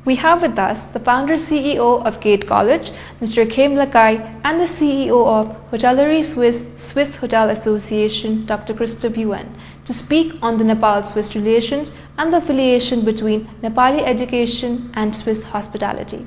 We have with us the founder CEO of GATE College, Mr. KHEM LAKAI, and the CEO of Hotellerie Swiss Hotel Association, Dr. CHRISTOPH JUEN, to speak on the Nepal-Swiss relations and the affiliation between Nepali education and Swiss hospitality.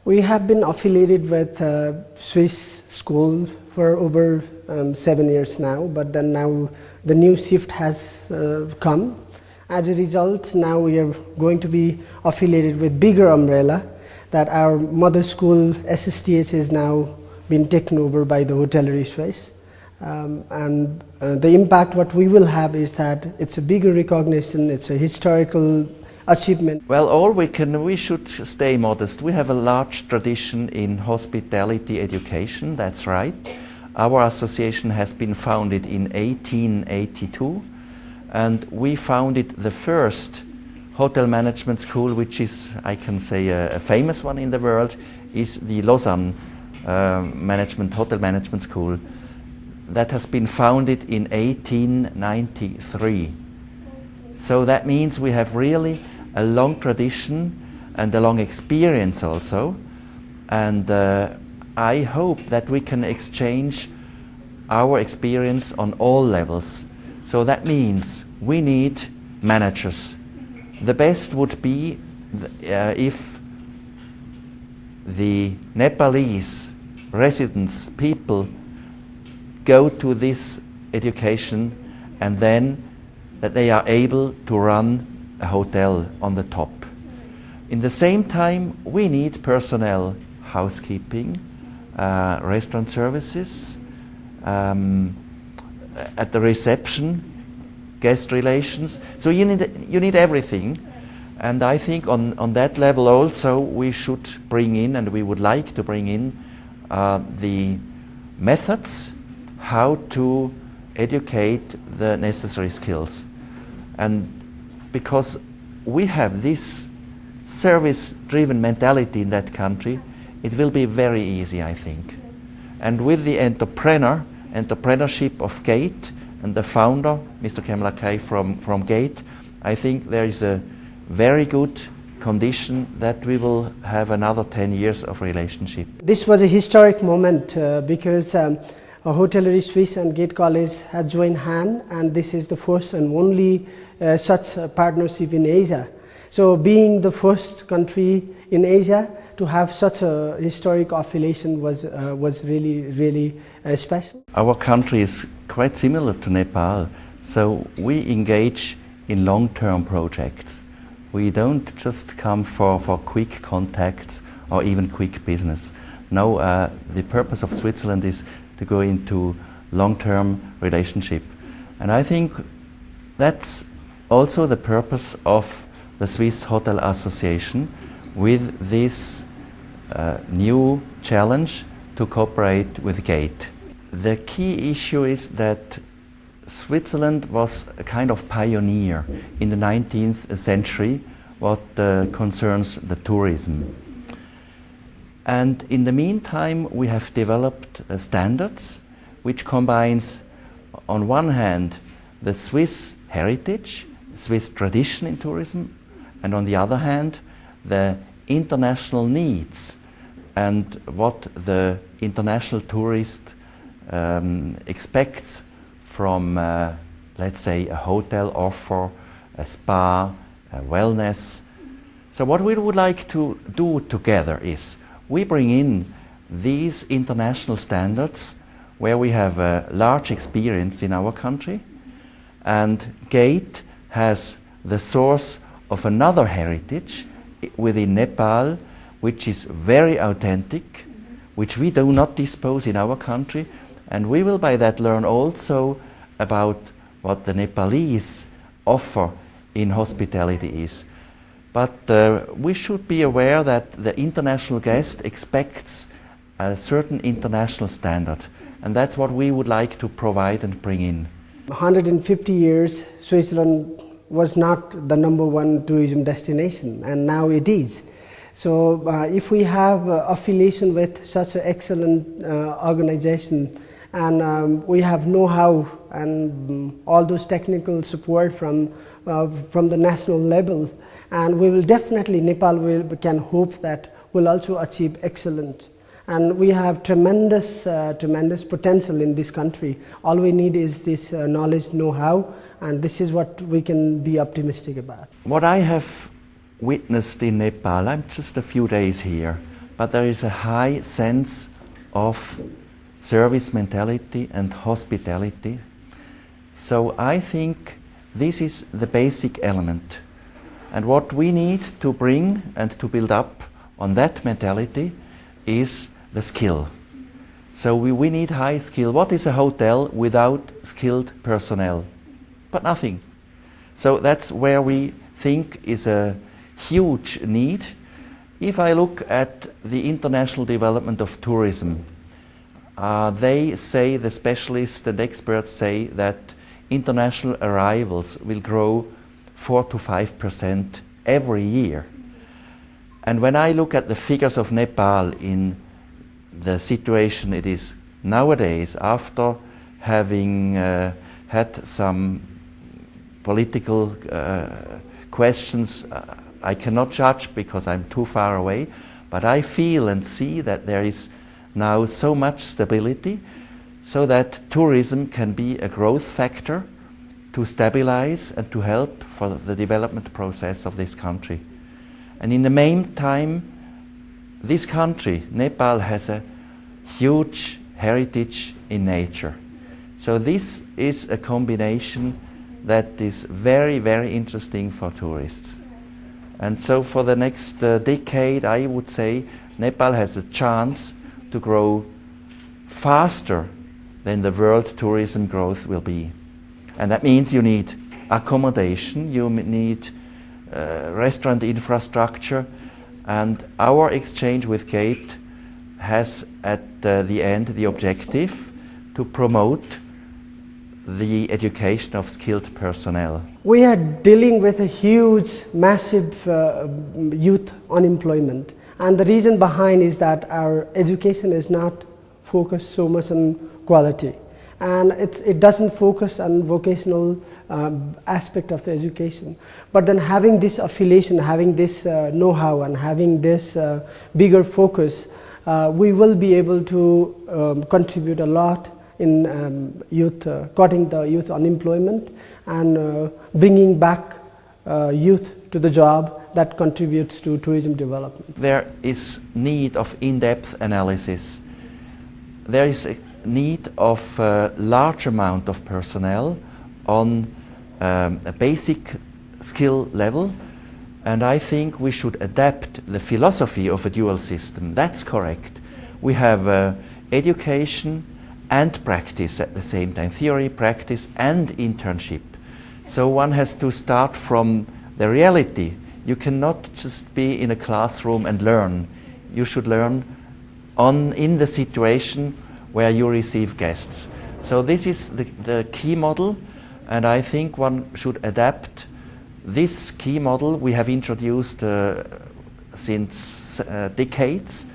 We have been affiliated with Swiss school for over 7 years now, but then now the new shift has come. As a result, now we are going to be affiliated with bigger umbrella, that our mother school SSTH is now been taken over by the Hotellerie Swiss. And the impact what we will have is that it's a bigger recognition, it's a historical achievement. Well, we should stay modest. We have a large tradition in hospitality education, that's right. Our association has been founded in 1882, and we founded the first hotel management school, which is, I can say, a famous one in the world, is the Lausanne Hotel Management School. That has been founded in 1893. So that means we have really a long tradition and a long experience also, and I hope that we can exchange our experience on all levels. So that means we need managers. The best would be if the Nepalese residents, people, go to this education and then that they are able to run a hotel on the top. In the same time, we need personnel, housekeeping, restaurant services, at the reception, guest relations. So you need everything. And I think on that level also we should bring in, and we would like to bring in, the methods how to educate the necessary skills. And because we have this service-driven mentality in that country, it will be very easy, I think. And with the entrepreneurship of GATE and the founder, Mr. KHEM LAKAI from GATE, I think there is a very good condition that we will have another 10 years of relationship. This was a historic moment because Hotellerie Swiss and GATE College had joined hands, and this is the first and only such partnership in Asia. So being the first country in Asia to have such a historic affiliation was really special. Our country is quite similar to Nepal, so we engage in long-term projects. We don't just come for quick contacts or even quick business. No, the purpose of Switzerland is to go into long-term relationship. And I think that's also the purpose of the Swiss Hotel Association with this new challenge to cooperate with GATE. The key issue is that Switzerland was a kind of pioneer in the 19th century what concerns the tourism. And in the meantime, we have developed standards which combines, on one hand, the Swiss heritage, Swiss tradition in tourism, and on the other hand, the international needs and what the international tourist expects from, let's say, a hotel offer, a spa, a wellness. So what we would like to do together is we bring in these international standards where we have a large experience in our country, and GATE has the source of another heritage within Nepal, which is very authentic, which we do not dispose in our country, and we will by that learn also about what the Nepalese offer in hospitality is. But we should be aware that the international guest expects a certain international standard, and that's what we would like to provide and bring in. 150 years, Switzerland was not the #1 tourism destination, and now it is. So if we have affiliation with such an excellent organization, and we have know-how and all those technical support from the national level, and we will definitely, Nepal can hope that will also achieve excellence. And we have tremendous potential in this country. All we need is this knowledge, know-how, and this is what we can be optimistic about. What I have witnessed in Nepal, I'm just a few days here, but there is a high sense of service mentality and hospitality. So I think this is the basic element. And what we need to bring and to build up on that mentality is the skill. So we need high skill. What is a hotel without skilled personnel? But nothing. So that's where we think is a huge need. If I look at the international development of tourism, they say, the specialists and experts say, that international arrivals will grow 4 to 5% every year. And when I look at the figures of Nepal in the situation it is nowadays, after having had some political questions, I cannot judge because I'm too far away, but I feel and see that there is now so much stability so that tourism can be a growth factor to stabilize and to help for the development process of this country. And in the meantime, this country, Nepal, has a huge heritage in nature. So this is a combination that is very, very interesting for tourists. And so for the next decade, I would say Nepal has a chance to grow faster than the world tourism growth will be. And that means you need accommodation, you need restaurant infrastructure, and our exchange with GATE has at the end the objective to promote the education of skilled personnel. We are dealing with a huge, massive youth unemployment, and the reason behind is that our education is not focused so much on quality, and it doesn't focus on vocational aspect of the education. But then having this affiliation, having this know-how, and having this bigger focus, we will be able to contribute a lot in cutting the youth unemployment and bringing back youth to the job that contributes to tourism development. There is need of in-depth analysis. There is a need of a large amount of personnel on a basic skill level, and I think we should adapt the philosophy of a dual system. That's correct. We have education and practice at the same time, theory, practice and internship. So one has to start from the reality. You cannot just be in a classroom and learn. You should learn in the situation where you receive guests. So this is the key model, and I think one should adapt this key model we have introduced since decades,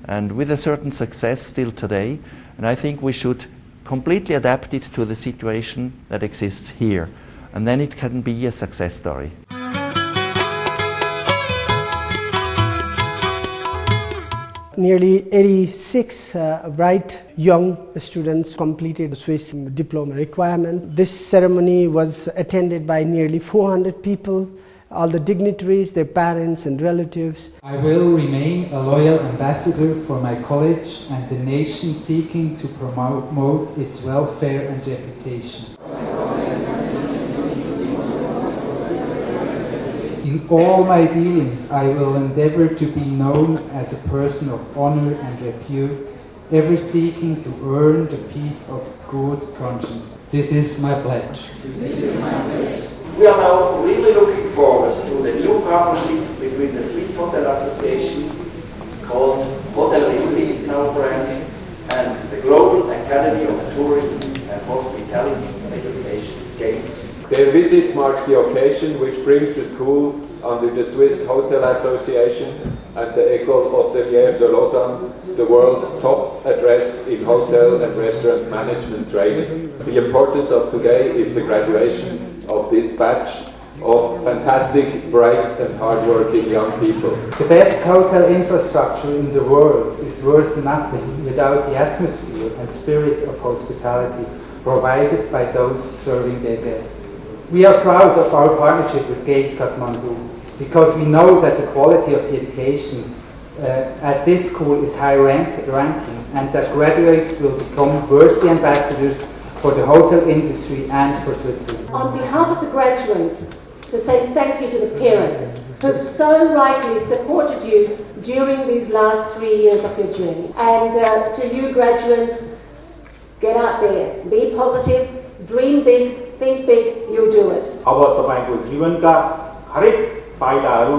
and with a certain success still today. And I think we should completely adapt it to the situation that exists here, and then it can be a success story. Nearly 86 bright young students completed the Swiss diploma requirement. This ceremony was attended by nearly 400 people, all the dignitaries, their parents and relatives. I will remain a loyal ambassador for my college and the nation seeking to promote its welfare and reputation. In all my dealings, I will endeavor to be known as a person of honor and repute, ever seeking to earn the peace of good conscience. This is my pledge. We are now really looking forward to the new partnership between the Swiss Hotel Association, called Hotellerie Suisse now brand, and the Global Academy of Tourism and Hospitality Education, GATE. Their visit marks the occasion which brings the school under the Swiss Hotel Association and the École Hôtelière de Lausanne, the world's top address in hotel and restaurant management training. The importance of today is the graduation of this batch of fantastic, bright and hard-working young people. The best hotel infrastructure in the world is worth nothing without the atmosphere and spirit of hospitality provided by those serving their guests. We are proud of our partnership with GATE Kathmandu because we know that the quality of the education at this school is high ranking and that graduates will become worthy ambassadors for the hotel industry and for Switzerland. On behalf of the graduates, to say thank you to the parents who have so rightly supported you during these last 3 years of your journey. And to you graduates, get out there, be positive, dream big, think big, you'll do it. अब तपाईको जीवनका हरेक पाइलाहरू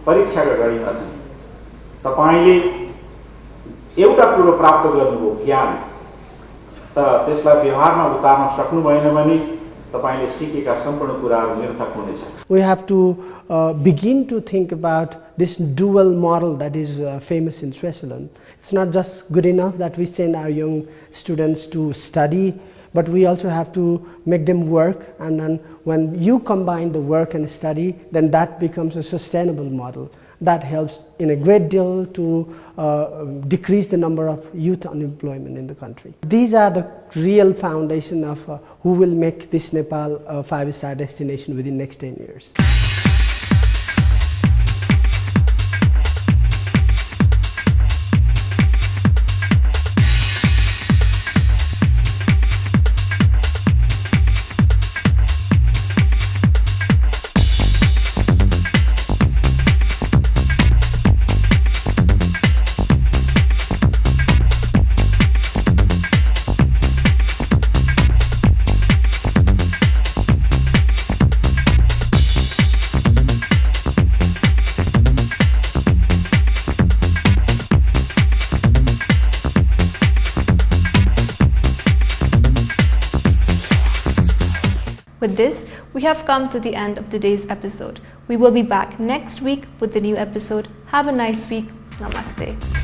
परीक्षाका घडीमा छन्। तपाईले एउटा कुरो प्राप्त गर्नुभयो ज्ञान, तर त्यसलाई व्यवहारमा उतार्न सक्नु भएन भने तपाईले सिकेका सम्पूर्ण कुराहरू निरर्थक हुनेछ। We have to begin to think about this dual model that is famous in Switzerland. It's not just good enough that we send our young students to study, but we also have to make them work, and then when you combine the work and study, then that becomes a sustainable model. That helps in a great deal to decrease the number of youth unemployment in the country. These are the real foundation of who will make this Nepal a 5-star destination within the next 10 years. With this, we have come to the end of today's episode. We will be back next week with a new episode. Have a nice week. Namaste.